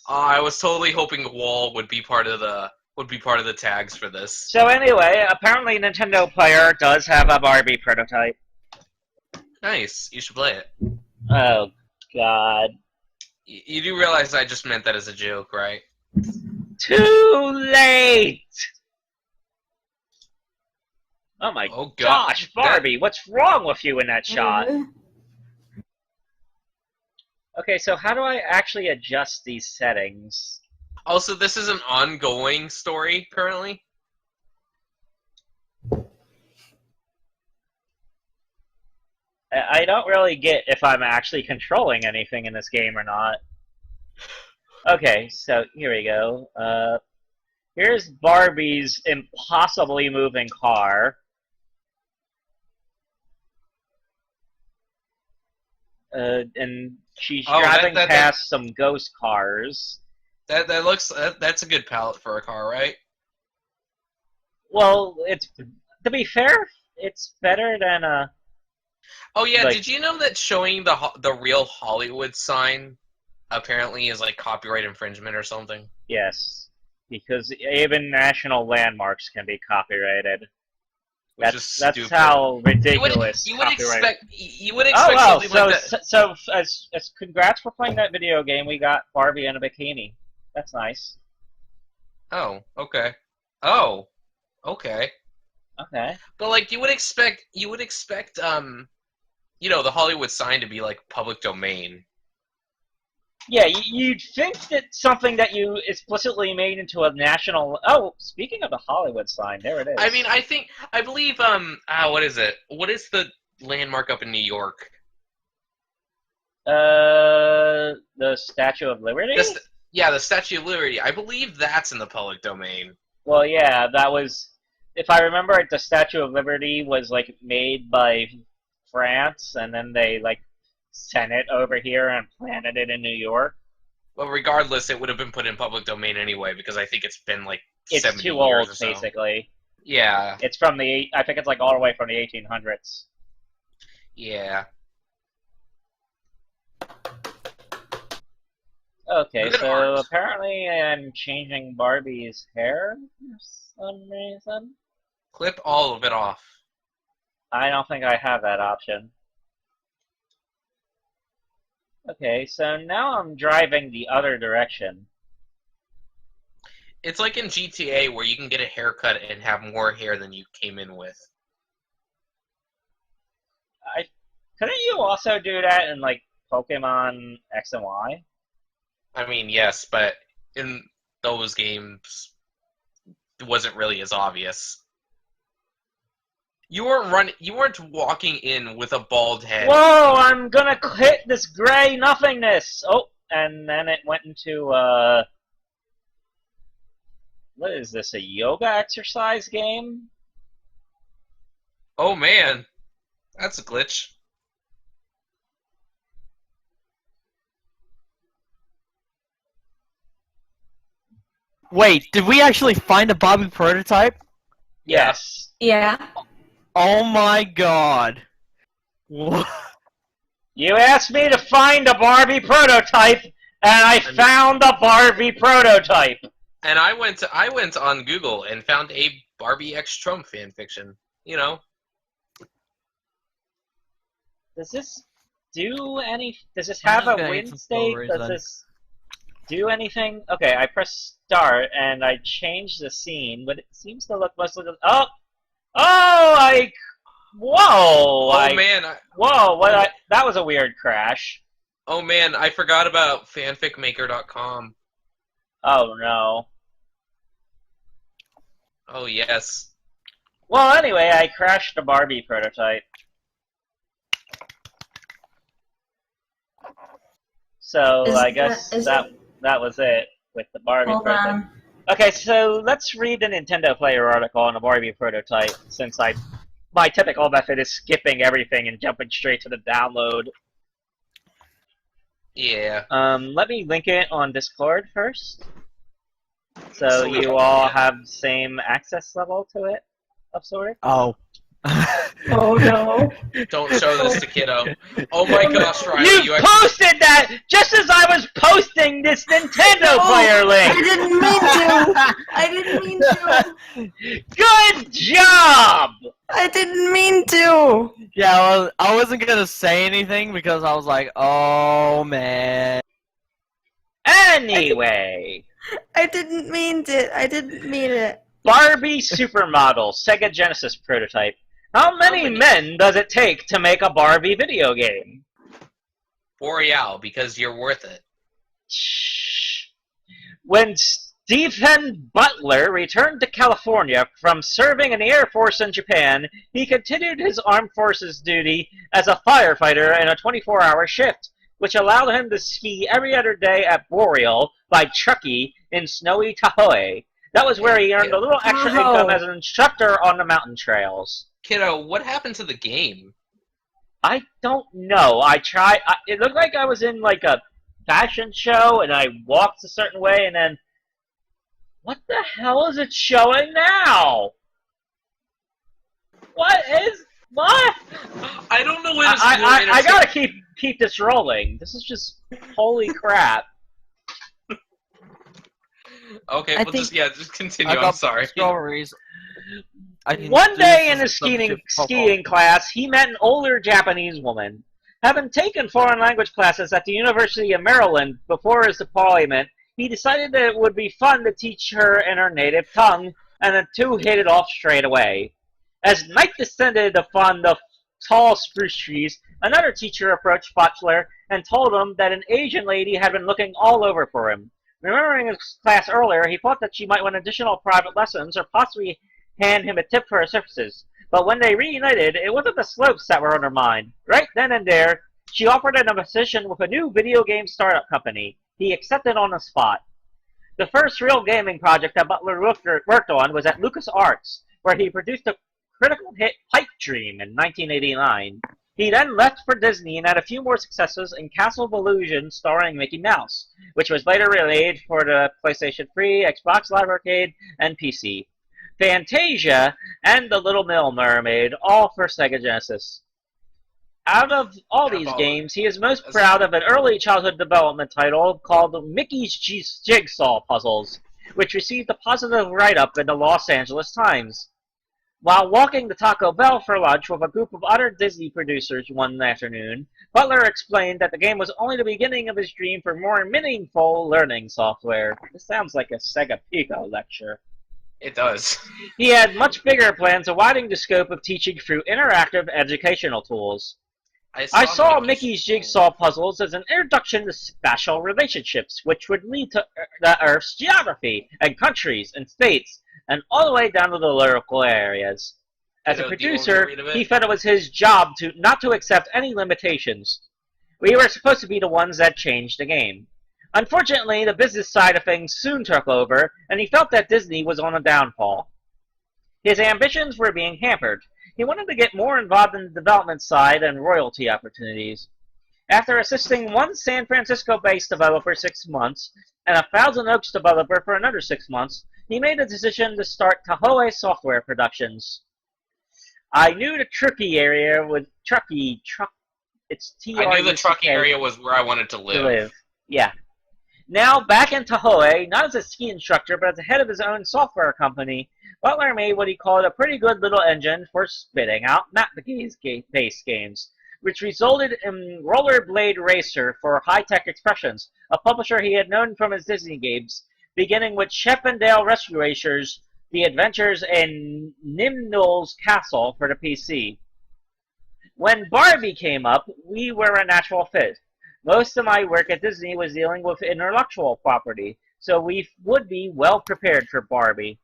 I was totally hoping a wall would be part of the tags for this. So anyway, apparently Nintendo Player does have a Barbie prototype. Nice. You should play it. Oh, God. You do realize I just meant that as a joke, right? Too late! Oh my gosh, Barbie, what's wrong with you in that shot? Okay, so how do I actually adjust these settings? Also, this is an ongoing story currently. I don't really get if I'm actually controlling anything in this game or not. Okay, so here we go. Here's Barbie's impossibly moving car. And she's driving past some ghost cars. That's a good palette for a car, right? Well, to be fair, it's better than a. Oh yeah, did you know that showing the real Hollywood sign apparently is like copyright infringement or something? Yes, because even national landmarks can be copyrighted. That's how ridiculous. You would expect something like that. So as congrats for playing that video game. We got Barbie in a bikini. That's nice. Oh, okay. Oh, okay. Okay. But like you would expect the Hollywood sign to be like public domain. Yeah, you'd think that something that you explicitly made into a national. Oh, speaking of the Hollywood sign, there it is. I mean, I believe what is it? What is the landmark up in New York? The Statue of Liberty. The Statue of Liberty. I believe that's in the public domain. Well, yeah, that was. If I remember it, the Statue of Liberty was like made by France, and then they like sent it over here and planted it in New York. Well, regardless, it would have been put in public domain anyway because I think it's been like 70 too years old, or so. Basically. Yeah. It's from I think it's like all the way from the 1800s. Yeah. Okay, so apparently I'm changing Barbie's hair for some reason. Clip all of it off. I don't think I have that option. Okay, so now I'm driving the other direction. It's like in GTA where you can get a haircut and have more hair than you came in with. Couldn't you also do that in like Pokemon X and Y? I mean, yes, but in those games, it wasn't really as obvious. You weren't walking in with a bald head. Whoa! I'm gonna hit this gray nothingness. Oh, and then it went into what is this? A yoga exercise game? Oh man, that's a glitch. Wait, did we actually find a Barbie prototype? Yes. Yeah. Oh my god. What? You asked me to find a Barbie prototype, and I found a Barbie prototype. And I went on Google and found a Barbie X Trump fanfiction. You know. Does this do any? Does this have a win state? Does this do anything? Okay, I press start and I change the scene, but it seems to look mostly. Oh, whoa! Oh man! That was a weird crash. Oh man, I forgot about fanficmaker.com. Oh no. Oh yes. Well, anyway, I crashed the Barbie prototype. So I guess that was it with the Barbie prototype. Okay, so let's read the Nintendo Player article on the Barbie prototype, since my typical method is skipping everything and jumping straight to the download. Yeah. Let me link it on Discord first, so you all have the same access level to it, of sorts. Oh. Oh no. Don't show this to kiddo. Oh my gosh, Riley, You actually... posted that just as I was posting this Nintendo player I link! didn't mean to! I didn't mean to! Good job! I didn't mean to! Yeah, well, I wasn't gonna say anything because I was like, oh man. Anyway, I didn't mean it. I didn't mean it. Barbie Supermodel, Sega Genesis prototype. How many men does it take to make a Barbie video game? Boreal, because you're worth it. Shh. When Stephen Butler returned to California from serving in the Air Force in Japan, he continued his armed forces duty as a firefighter in a 24-hour shift, which allowed him to ski every other day at Boreal by Truckee in snowy Tahoe. That was where he earned a little extra income as an instructor on the mountain trails. Kiddo, what happened to the game? I don't know. It looked like I was in like a fashion show and I walked a certain way and then what the hell is it showing now? What? I don't know what I gotta keep this rolling. This is just holy crap. Okay, just continue. I'm sorry. Strawberries. One day in his skiing class, he met an older Japanese woman. Having taken foreign language classes at the University of Maryland before his deployment, he decided that it would be fun to teach her in her native tongue, and the two hit it off straight away. As night descended upon the tall spruce trees, another teacher approached Butler and told him that an Asian lady had been looking all over for him. Remembering his class earlier, he thought that she might want additional private lessons or possibly hand him a tip for her services. But when they reunited, it wasn't the slopes that were on her mind. Right then and there, she offered him a position with a new video game startup company. He accepted on the spot. The first real gaming project that Butler worked on was at LucasArts, where he produced a critical hit Pipe Dream in 1989. He then left for Disney and had a few more successes in Castle of Illusion starring Mickey Mouse, which was later remade for the PlayStation 3, Xbox Live Arcade, and PC. Fantasia, and The Little Mermaid, all for Sega Genesis. Out of all these games, he is most proud of an early childhood development title called Mickey's Jigsaw Puzzles, which received a positive write-up in the Los Angeles Times. While walking to Taco Bell for lunch with a group of other Disney producers one afternoon, Butler explained that the game was only the beginning of his dream for more meaningful learning software. This sounds like a Sega Pico lecture. It does. He had much bigger plans of widening the scope of teaching through interactive educational tools. I saw Mickey's Jigsaw Puzzles as an introduction to spatial relationships, which would lead to the Earth's geography, and countries, and states, and all the way down to the local areas. As a producer, he felt it was his job not to accept any limitations. We were supposed to be the ones that changed the game. Unfortunately, the business side of things soon took over, and he felt that Disney was on a downfall. His ambitions were being hampered. He wanted to get more involved in the development side and royalty opportunities. After assisting one San Francisco-based developer 6 months and a Thousand Oaks developer for another 6 months, he made the decision to start Tahoe Software Productions. I knew the Truckee area with it's T-R-U-C-K. I knew the Truckee area was where I wanted to live. Yeah. Now, back in Tahoe, not as a ski instructor, but as the head of his own software company, Butler made what he called a pretty good little engine for spitting out map-based games, which resulted in Rollerblade Racer for High-Tech Expressions, a publisher he had known from his Disney games, beginning with Chippendale Rescue Racers, The Adventures in Nimnol's Castle for the PC. When Barbie came up, we were a natural fit. Most of my work at Disney was dealing with intellectual property, so we would be well prepared for Barbie.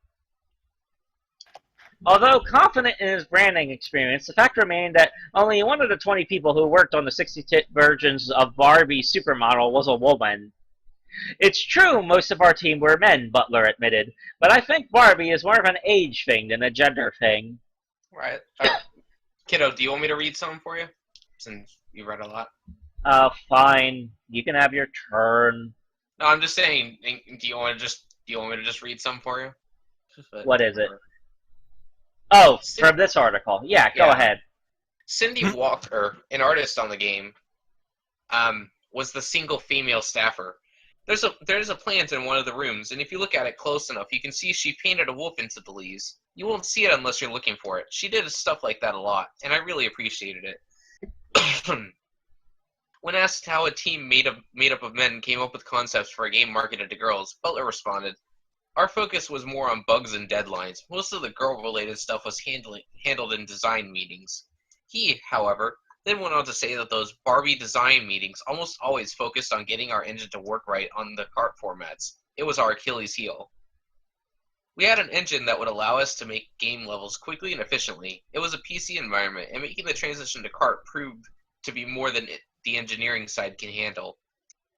Although confident in his branding experience, the fact remained that only one of the 20 people who worked on the 60-tit versions of Barbie Supermodel was a woman. It's true most of our team were men, Butler admitted, but I think Barbie is more of an age thing than a gender thing. Right. Kiddo, do you want me to read something for you? Since you read a lot. Fine. You can have your turn. No, I'm just saying. Do you want me to just read some for you? What is it? Oh, from this article. Yeah, go ahead. Cindy Walker, an artist on the game, was the single female staffer. There's a plant in one of the rooms, and if you look at it close enough, you can see she painted a wolf into the leaves. You won't see it unless you're looking for it. She did stuff like that a lot, and I really appreciated it. When asked how a team made up of men came up with concepts for a game marketed to girls, Butler responded, "Our focus was more on bugs and deadlines. Most of the girl-related stuff was handled in design meetings." He, however, then went on to say that those Barbie design meetings almost always focused on getting our engine to work right on the cart formats. It was our Achilles heel. We had an engine that would allow us to make game levels quickly and efficiently. It was a PC environment, and making the transition to cart proved to be more than the engineering side can handle.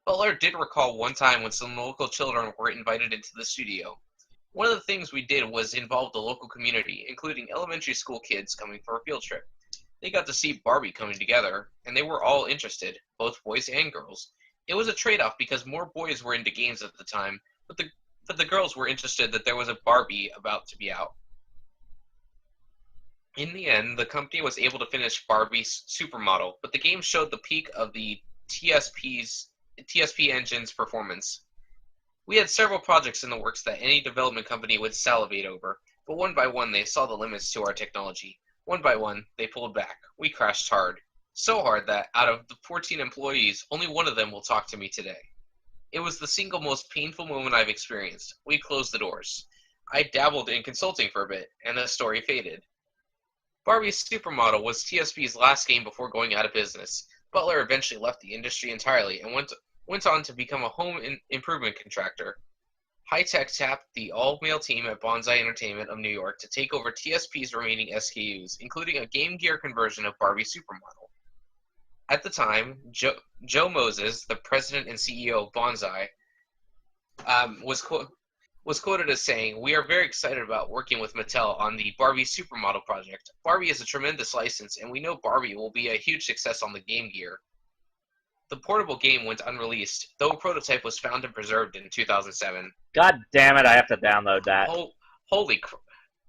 Butler did recall one time when some local children were invited into the studio. One of the things we did was involve the local community, including elementary school kids coming for a field trip. They got to see Barbie coming together, and they were all interested, both boys and girls. It was a trade-off because more boys were into games at the time, but the girls were interested that there was a Barbie about to be out. In the end, the company was able to finish Barbie's Supermodel, but the game showed the peak of the TSP engine's performance. We had several projects in the works that any development company would salivate over, but one by one they saw the limits to our technology. One by one, they pulled back. We crashed hard. So hard that, out of the 14 employees, only one of them will talk to me today. It was the single most painful moment I've experienced. We closed the doors. I dabbled in consulting for a bit, and the story faded. Barbie's Supermodel was TSP's last game before going out of business. Butler eventually left the industry entirely and went on to become a home improvement contractor. High-Tech tapped the all-male team at Bonsai Entertainment of New York to take over TSP's remaining SKUs, including a Game Gear conversion of Barbie Supermodel. At the time, Joe Moses, the president and CEO of Bonsai, was quoted as saying, "We are very excited about working with Mattel on the Barbie Supermodel project. Barbie is a tremendous license, and we know Barbie will be a huge success on the Game Gear." The portable game went unreleased, though a prototype was found and preserved in 2007. God damn it, I have to download that. Holy crap.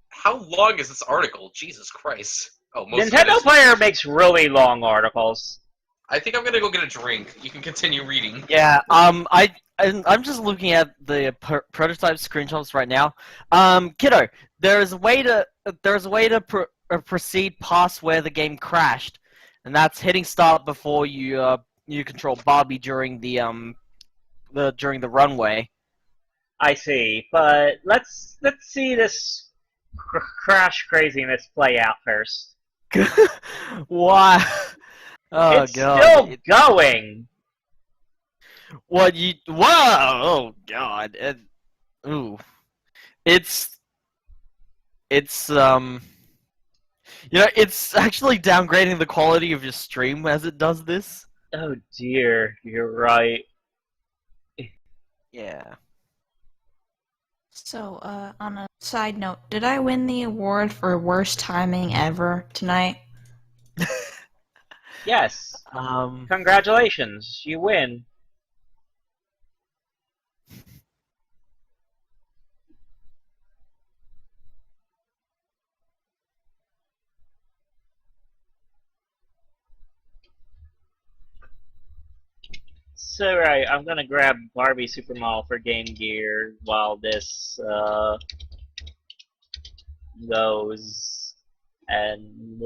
How long is this article? Jesus Christ. Oh, Nintendo Player makes really long articles. I think I'm gonna go get a drink. You can continue reading. Yeah, I'm just looking at the prototype screenshots right now. Kiddo, there's a way to proceed past where the game crashed, and that's hitting start before you control Barbie during the runway. I see, but let's see this crash craziness play out first. Why? Oh it's god! Still going. What you? Whoa! Oh god! Ooh, it's it's actually downgrading the quality of your stream as it does this. Oh dear, you're right. Yeah. So, on a side note, did I win the award for worst timing ever tonight? Yes. Congratulations, you win. So right, I'm gonna grab Barbie Supermodel for Game Gear while this goes, and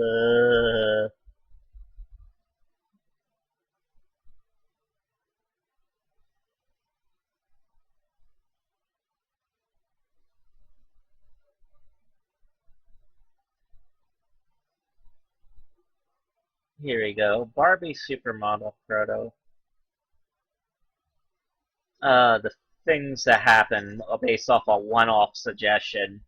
here we go. Barbie Supermodel Proto. The things that happen are based off a one-off suggestion.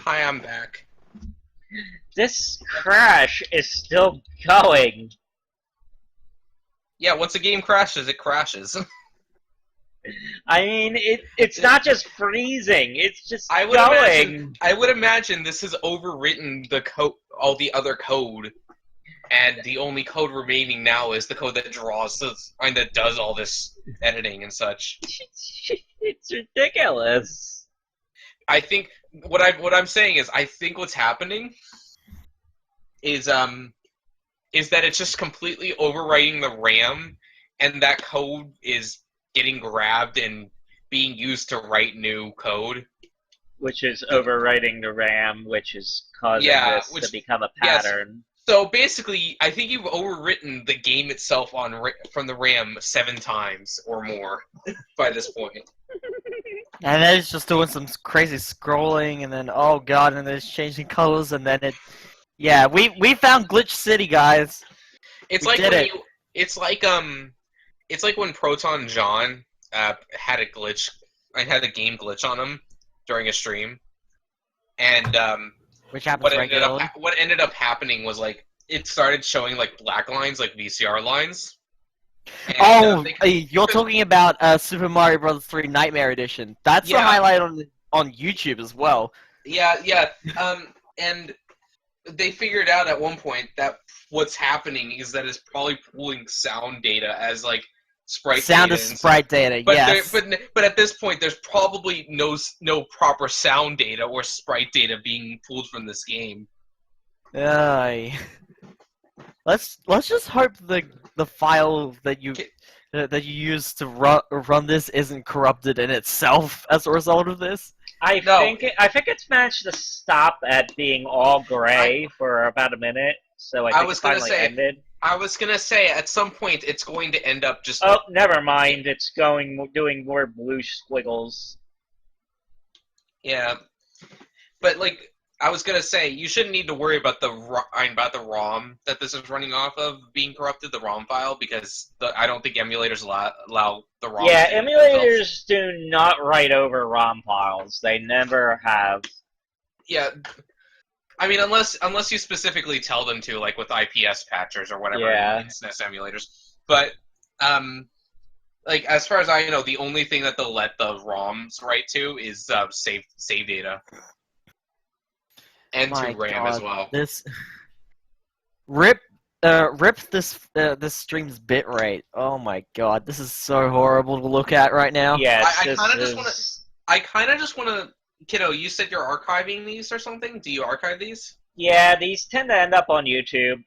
Hi, I'm back. This crash is still going. Yeah, once a game crashes, it crashes. I mean, it's not just freezing; it's just going. I would imagine this has overwritten the all the other code. and the only code remaining now is the code that draws and that does all this editing and such. It's ridiculous. I think what I'm saying is I think what's happening is that it's just completely overwriting the RAM, and that code is getting grabbed and being used to write new code. Which is overwriting the RAM, which is causing this to become a pattern. Yes. So basically, I think you've overwritten the game itself from the RAM 7 times or more by this point. And then it's just doing some crazy scrolling, and then oh god, and then it's changing colors, and then it. Yeah, we found Glitch City, guys. It's like it's like when Proton John had a glitch. I had a game glitch on him during a stream, and which happens regularly. What ended up happening was like it started showing like black lines, like VCR lines. And, you're talking about Super Mario Bros. 3 Nightmare Edition. That's the highlight on YouTube as well. Yeah. And they figured out at one point that what's happening is that it's probably pulling sound data as like sprite sound data. Is sprite data, yes. But at this point, there's probably no proper sound data or sprite data being pulled from this game. Let's just hope the file that you use to run this isn't corrupted in itself as a result of this. I think it's managed to stop at being all gray for about a minute, so I think it finally ended. I was gonna say at some point it's going to end up just. Oh, never mind. It's doing more blue squiggles. Yeah, but like I was gonna say, you shouldn't need to worry about the ROM that this is running off of being corrupted, the ROM file, because I don't think emulators allow the ROM. Yeah, emulators do not write over ROM files. They never have. Yeah, I mean, unless you specifically tell them to, like with IPS patchers or whatever, in SNES emulators. But like as far as I know, the only thing that they'll let the ROMs write to is save data. And to RAM as well. This rip this stream's bitrate. Oh my god, this is so horrible to look at right now. Yes, I kind of just want to. Kiddo, you said you're archiving these or something? Do you archive these? Yeah, these tend to end up on YouTube.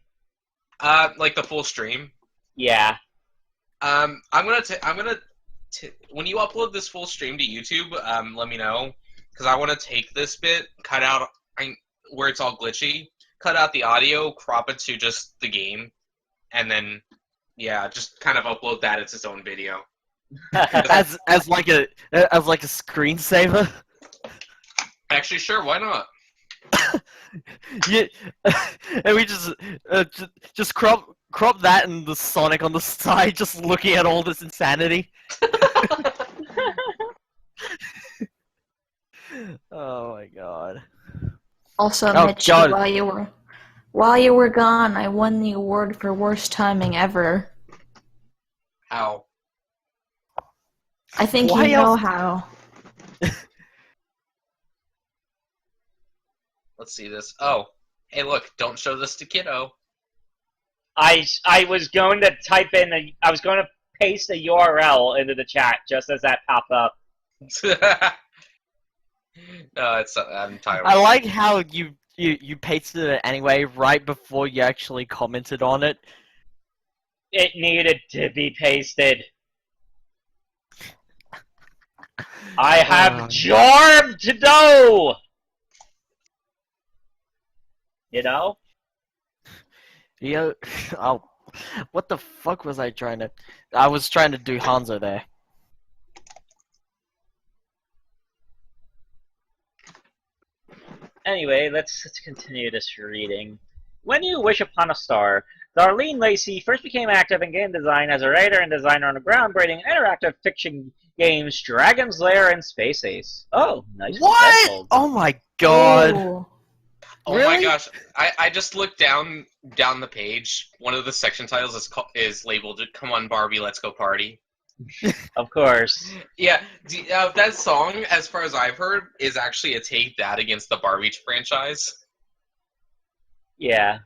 Like the full stream. Yeah. I'm gonna when you upload this full stream to YouTube, let me know, because I want to take this bit, cut out where it's all glitchy, cut out the audio, crop it to just the game, and then just kind of upload that as its own video. as like a screensaver. Actually, sure, why not? Yeah, and we just crop that and the Sonic on the side, just looking at all this insanity. Oh my god. Also, Mitch, while you were gone, I won the award for worst timing ever. How? I think you know how. Let's see this. Oh, hey, look! Don't show this to Kiddo. I was going to type in I was going to paste a URL into the chat just as that popped up. No, I'm tired. I like how you pasted it anyway right before you actually commented on it. It needed to be pasted. I have job to do! You know? Yeah. Oh, what the fuck was I trying to... I was trying to do Hanzo there. Anyway, let's continue this reading. When You Wish Upon a Star, Darlene Lacey first became active in game design as a writer and designer on the groundbreaking interactive fiction games Dragon's Lair and Space Ace. Oh, nice. What? Oh my god. Ooh. Oh Really? my gosh! I just looked down the page. One of the section titles is labeled "Come on, Barbie, Let's Go Party." Of course. Yeah, that song, as far as I've heard, is actually a take that against the Barbie franchise. Yeah.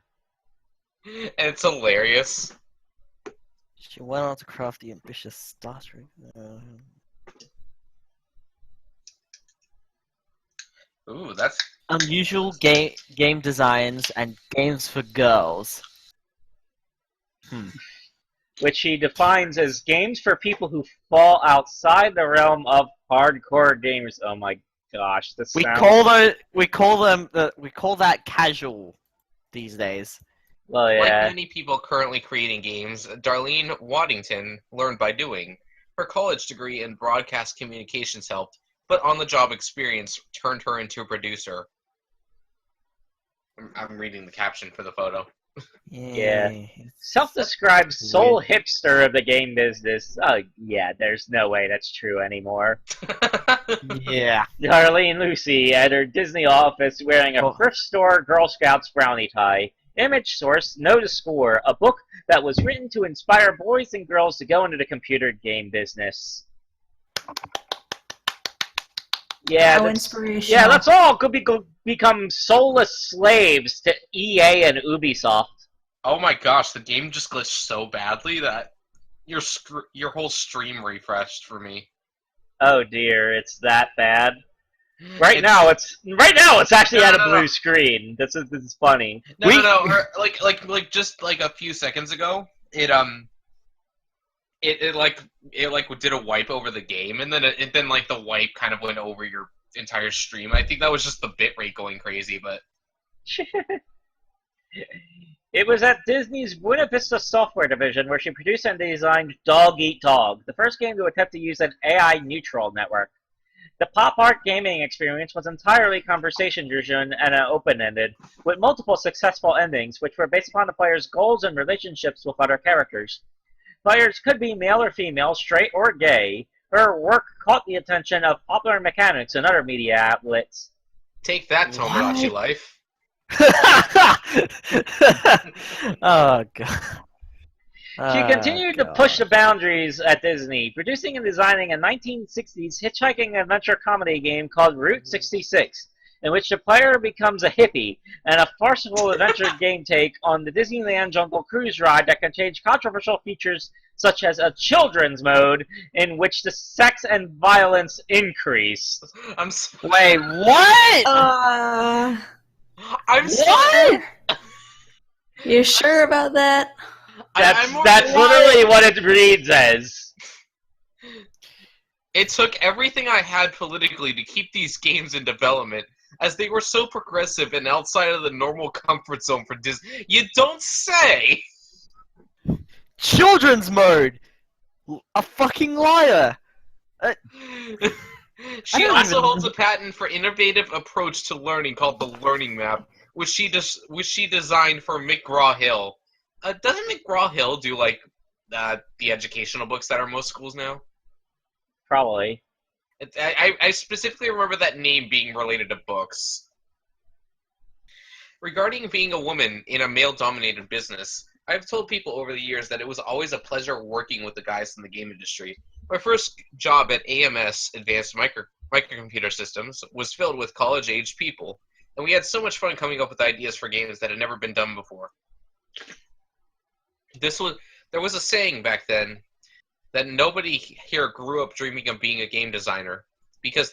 And it's hilarious. She went on to craft the ambitious starter. Ooh, that's Unusual game designs and games for girls. Which he defines as games for people who fall outside the realm of hardcore gamers. Oh my gosh, this We sounds... call that casual these days. Well, like yeah. many people currently creating games. Darlene Waddington learned by doing. Her college degree in broadcast communications helped, but on-the-job experience turned her into a producer. I'm reading the caption for the photo. Yeah. Self-described sole hipster of the game business. Oh, yeah, there's no way that's true anymore. Yeah. Darlene Lucy at her Disney office wearing a thrift store Girl Scouts brownie tie. Image source, No to Score, a book that was written to inspire boys and girls to go into the computer game business. Yeah, How inspirational. Yeah, let's all become soulless slaves to EA and Ubisoft. Oh my gosh, the game just glitched so badly that your whole stream refreshed for me. Oh dear, it's that bad. Right now it's actually at a blue screen. This is funny. No. Or, like just like a few seconds ago, it did a wipe over the game, and then then like the wipe kind of went over your entire stream. I think that was just the bitrate going crazy, but it was at Disney's Buena Vista Software division where she produced and designed Dog Eat Dog, the first game to attempt to use an AI-neutral network. The pop art gaming experience was entirely conversation-driven and open-ended, with multiple successful endings, which were based upon the player's goals and relationships with other characters. Players could be male or female, straight or gay. Her work caught the attention of Popular Mechanics and other media outlets. Take that, Tomodachi Life. Oh god. She continued to push the boundaries at Disney, producing and designing a 1960s hitchhiking adventure comedy game called Route 66, in which the player becomes a hippie, and a farcical adventure game take on the Disneyland Jungle Cruise ride that contains controversial features such as a children's mode in which the sex and violence increase. Wait, what? I'm sorry. You sure about that? That's literally what it reads as. It took everything I had politically to keep these games in development, as they were so progressive and outside of the normal comfort zone for Disney. You don't say! Children's mode! A fucking liar! She also holds a patent for innovative approach to learning called the Learning Map, which she designed for McGraw-Hill. Doesn't McGraw-Hill do, like, the educational books that are in most schools now? Probably. I specifically remember that name being related to books. Regarding being a woman in a male-dominated business, I've told people over the years that it was always a pleasure working with the guys in the game industry. My first job at AMS, Advanced Microcomputer Systems, was filled with college-aged people, and we had so much fun coming up with ideas for games that had never been done before. There was a saying back then that nobody here grew up dreaming of being a game designer, because